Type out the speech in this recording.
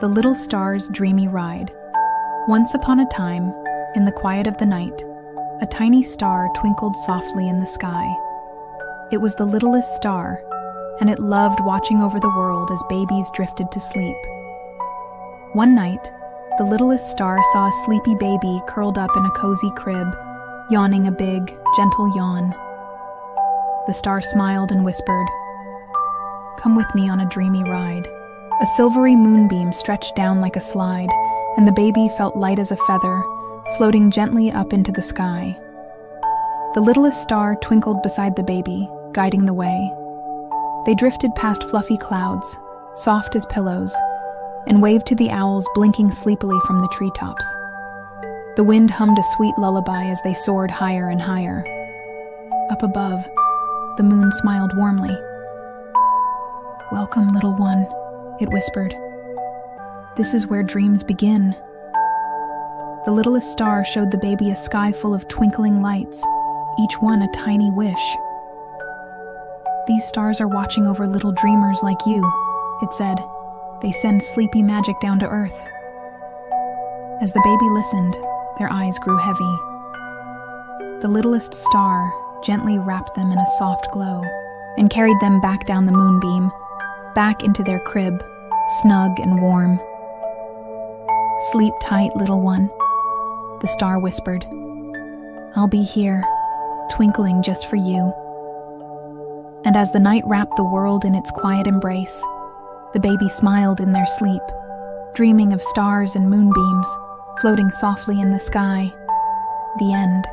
The Little Star's Dreamy Ride. Once upon a time, in the quiet of the night, a tiny star twinkled softly in the sky. It was the littlest star, and it loved watching over the world as babies drifted to sleep. One night, the littlest star saw a sleepy baby curled up in a cozy crib, yawning a big, gentle yawn. The star smiled and whispered, "Come with me on a dreamy ride." A silvery moonbeam stretched down like a slide, and the baby felt light as a feather, floating gently up into the sky. The littlest star twinkled beside the baby, guiding the way. They drifted past fluffy clouds, soft as pillows, and waved to the owls blinking sleepily from the treetops. The wind hummed a sweet lullaby as they soared higher and higher. Up above, the moon smiled warmly. "Welcome, little one," it whispered. "This is where dreams begin." The littlest star showed the baby a sky full of twinkling lights, each one a tiny wish. "These stars are watching over little dreamers like you," it said. "They send sleepy magic down to earth." As the baby listened, their eyes grew heavy. The littlest star gently wrapped them in a soft glow and carried them back down the moonbeam, back into their crib, snug and warm. "Sleep tight, little one," the star whispered. "I'll be here, twinkling just for you." And as the night wrapped the world in its quiet embrace, the baby smiled in their sleep, dreaming of stars and moonbeams, floating softly in the sky. The end.